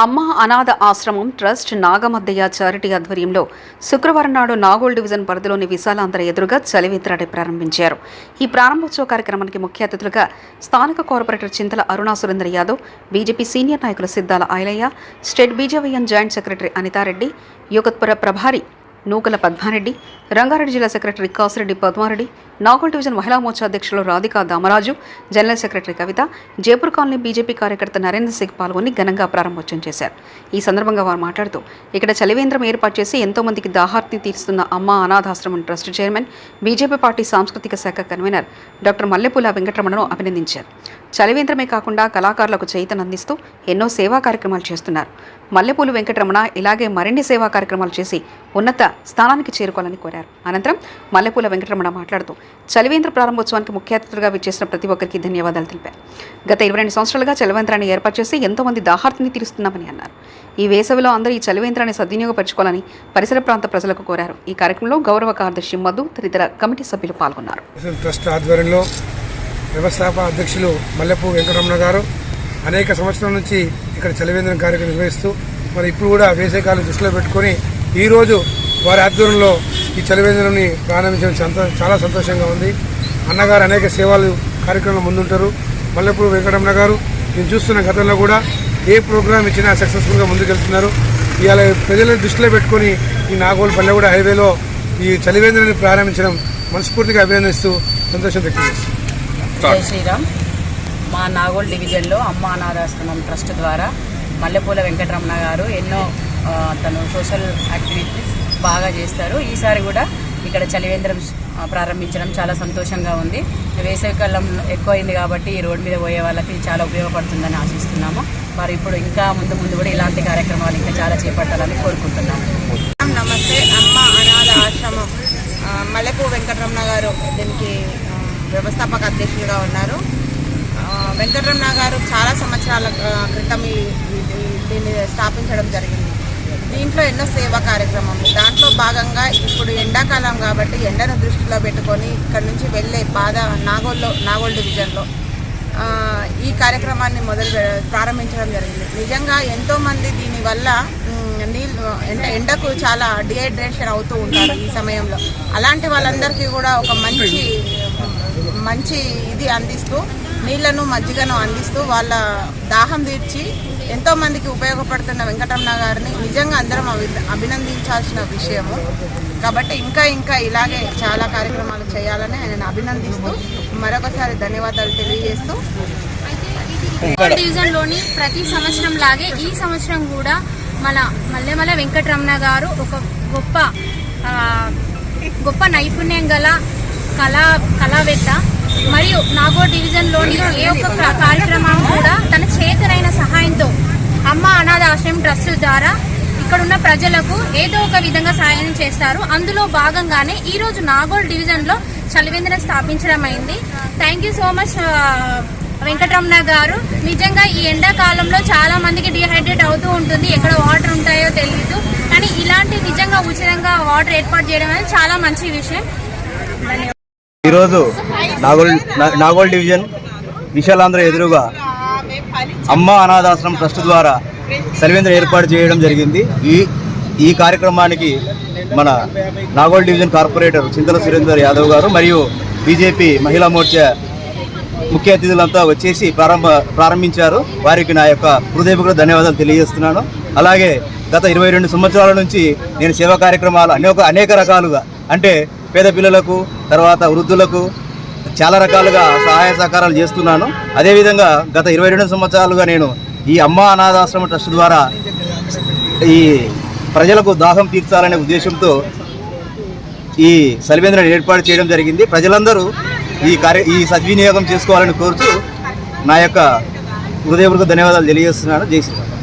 అమ్మ అనాథ ఆశ్రమం ట్రస్ట్ నాగమద్దయ్య చారిటీ ఆధ్వర్యంలో శుక్రవారం నాడు నాగోల్ డివిజన్ పరిధిలోని విశాలాంతర ఎదురుగా చలివేంద్రాన్ని ప్రారంభించారు. ఈ ప్రారంభోత్సవ కార్యక్రమానికి ముఖ్య అతిథులుగా స్థానిక corporator Chintala Aruna Surendra Yadav, BJP senior నాయకులు Siddala Ailaiah, state BJYM joint secretary Anitha Reddy, Yogathpura ప్రభారి నూకల పద్మారెడ్డి, రంగారెడ్డి జిల్లా సెక్రటరీ కాసిరెడ్డి పద్మారెడ్డి, నాగోల్ డివిజన్ మహిళా మోర్చా అధ్యక్షులు Radhika Damaraju, general secretary Kavitha, Jaipur colony BJP కార్యకర్త నరేంద్ర సింగ్ పాల్గొని ఘనంగా ప్రారంభోత్సవం చేశారు. ఈ సందర్భంగా వారు మాట్లాడుతూ ఇక్కడ చలివేంద్రం ఏర్పాటు చేసి ఎంతో మందికి దాహార్తిని తీరుస్తున్న అమ్మ అనాథాశ్రమం ట్రస్ట్ చైర్మన్, బీజేపీ పార్టీ సాంస్కృతిక శాఖ కన్వీనర్ డాక్టర్ మల్లెపూల వెంకటరమణను అభినందించారు. చలివేంద్రమే కాకుండా కళాకారులకు చేయూతను అందిస్తూ ఎన్నో సేవా కార్యక్రమాలు చేస్తున్నారు. మల్లెపూలు వెంకటరమణ ఇలాగే మరిన్ని సేవా కార్యక్రమాలు చేసి ఉన్నత స్థానానికి చేరుకోవాలని కోరారు. అనంతరం మల్లెపూల వెంకటరమణ మాట్లాడుతూ చలివేంద్ర ప్రారంభోత్సవానికి ముఖ్య అతిథులుగా విచ్చేసిన ప్రతి ఒక్కరికి ధన్యవాదాలు తెలిపారు. గత 22 సంవత్సరాలుగా చలివేంద్రాన్ని ఏర్పాటు చేసి ఎంతో మంది దాహార్తిని తీరుస్తున్నామని అన్నారు. ఈ వేసవిలో అందరూ ఈ చలివేంద్రాన్ని సద్వినియోగపరచుకోవాలని పరిసర ప్రాంత ప్రజలకు కోరారు. ఈ కార్యక్రమంలో గౌరవ కార్యదర్శి మధు తదితర కమిటీ సభ్యులు పాల్గొన్నారు. ట్రస్ట్ ఆధ్వర్యంలో వ్యవస్థాపక అధ్యక్షులు మల్లెపూ వెంకటరమణ గారు అనేక సంవత్సరాల నుంచి ఇక్కడ చలివేంద్రం కార్యక్రమం నిర్వహిస్తూ మరి ఇప్పుడు కూడా వేసవికాలం దృష్టిలో పెట్టుకొని ఈరోజు వారి ఆధ్వర్యంలో ఈ చలివేంద్రంని ప్రారంభించడం చాలా సంతోషంగా ఉంది. అన్నగారు అనేక సేవలు కార్యక్రమంలో ముందుంటారు. మల్లెపూ వెంకటరమణ గారు నేను చూస్తున్న గతంలో కూడా ఏ ప్రోగ్రామ్ ఇచ్చినా సక్సెస్ఫుల్గా ముందుకెళ్తున్నారు. ఇవాళ ప్రజలను దృష్టిలో పెట్టుకొని ఈ నాగోల్ పల్లెగూడ హైవేలో ఈ చలివేంద్రాన్ని ప్రారంభించడం మనస్ఫూర్తిగా అభినందిస్తూ సంతోషం వ్యక్తం చేస్తుంది. జై శ్రీరామ్. మా నాగోల్ డివిజన్లో అమ్మ అనాథాశ్రమం ట్రస్ట్ ద్వారా మల్లెపూల వెంకటరమణ గారు ఎన్నో తను సోషల్ యాక్టివిటీస్ బాగా చేస్తారు. ఈసారి కూడా ఇక్కడ చలివేంద్రం ప్రారంభించడం చాలా సంతోషంగా ఉంది. వేసవికాలం ఎక్కువైంది కాబట్టి ఈ రోడ్డు మీద పోయే వాళ్ళకి చాలా ఉపయోగపడుతుందని ఆశిస్తున్నాము. మరి ఇప్పుడు ఇంకా ముందు కూడా ఇలాంటి కార్యక్రమాలు ఇంకా చాలా చేపట్టాలని కోరుకుంటున్నాము. నమస్తే. అమ్మ అనాథ ఆశ్రమం మల్లెపూ వెంకటరమణ గారు దీనికి వ్యవస్థాపక అధ్యక్షులుగా ఉన్నారు. వెంకటరమణ గారు చాలా సంవత్సరాల క్రితం దీన్ని స్థాపించడం జరిగింది. దీంట్లో ఎన్నో సేవా కార్యక్రమాలు, దాంట్లో భాగంగా ఇప్పుడు ఎండాకాలం కాబట్టి ఎండను దృష్టిలో పెట్టుకొని ఇక్కడ నుంచి వెళ్ళే నాగోల్ డివిజన్లో ఈ కార్యక్రమాన్ని ప్రారంభించడం జరిగింది. నిజంగా ఎంతోమంది దీనివల్ల ఎండకు చాలా డిహైడ్రేషన్ అవుతూ ఉంటారు ఈ సమయంలో. అలాంటి వాళ్ళందరికీ కూడా ఒక మంచి ఇది అందిస్తూ నీళ్లను మజ్జిగను అందిస్తూ వాళ్ళ దాహం తీర్చి ఎంతోమందికి ఉపయోగపడుతున్న వెంకటరమణ గారిని నిజంగా అందరం అభినందించాల్సిన విషయము. కాబట్టి ఇంకా ఇలాగే చాలా కార్యక్రమాలు చేయాలని ఆయన అభినందిస్తూ మరొకసారి ధన్యవాదాలు తెలియజేస్తూ డివిజన్లోని ప్రతి సంవత్సరం లాగే ఈ సంవత్సరం కూడా మన మల్లెమల వెంకటరమణ గారు ఒక గొప్ప నైపుణ్యం గల కళావేత్త మరియు నాగోల్ డివిజన్లోని ఏ ఒక్క కార్యక్రమం కూడా తన చేతనైన సహాయంతో అమ్మ అనాథ ఆశ్రమం ట్రస్ట్ ద్వారా ఇక్కడున్న ప్రజలకు ఏదో ఒక విధంగా సహాయం చేస్తారు. అందులో భాగంగానే ఈరోజు నాగోల్ డివిజన్లో చలివేంద్రం స్థాపించడం అయింది. Thank you so much Venkataramana గారు. నిజంగా ఈ ఎండాకాలంలో చాలా మందికి డిహైడ్రేట్ అవుతూ ఉంటుంది, ఎక్కడ వాటర్ ఉంటాయో తెలియదు. కానీ ఇలాంటి నిజంగా ఉచితంగా వాటర్ ఏర్పాటు చేయడం అనేది చాలా మంచి విషయం. ఈరోజు నాగోల్ డివిజన్ విశాలాంధ్ర ఎదురుగా అమ్మ అనాథాశ్రమం ట్రస్ట్ ద్వారా చలివేంద్రం ఏర్పాటు చేయడం జరిగింది. ఈ కార్యక్రమానికి మన నాగోల్ డివిజన్ కార్పొరేటర్ చింతల సురేందర్ యాదవ్ గారు మరియు బీజేపీ మహిళా మోర్చా ముఖ్య అతిథులంతా వచ్చేసి ప్రారంభించారు. వారికి నా యొక్క హృదయపూర్వక ధన్యవాదాలు తెలియజేస్తున్నాను. అలాగే గత 22 సంవత్సరాల నుంచి నేను సేవా కార్యక్రమాలు అనేక రకాలుగా అంటే పేద పిల్లలకు, తర్వాత వృద్ధులకు చాలా రకాలుగా సహాయ సహకారాలు చేస్తున్నాను. అదేవిధంగా గత 22 సంవత్సరాలుగా నేను ఈ అమ్మ అనాథాశ్రమ ట్రస్ట్ ద్వారా ఈ ప్రజలకు దాహం తీర్చాలనే ఉద్దేశంతో ఈ చలివేంద్రాన్ని ఏర్పాటు చేయడం జరిగింది. ప్రజలందరూ ఈ సద్వినియోగం చేసుకోవాలని కోరుతూ నా యొక్క హృదయపూర్వక ధన్యవాదాలు తెలియజేస్తున్నాను. జై శ్రీరామ్.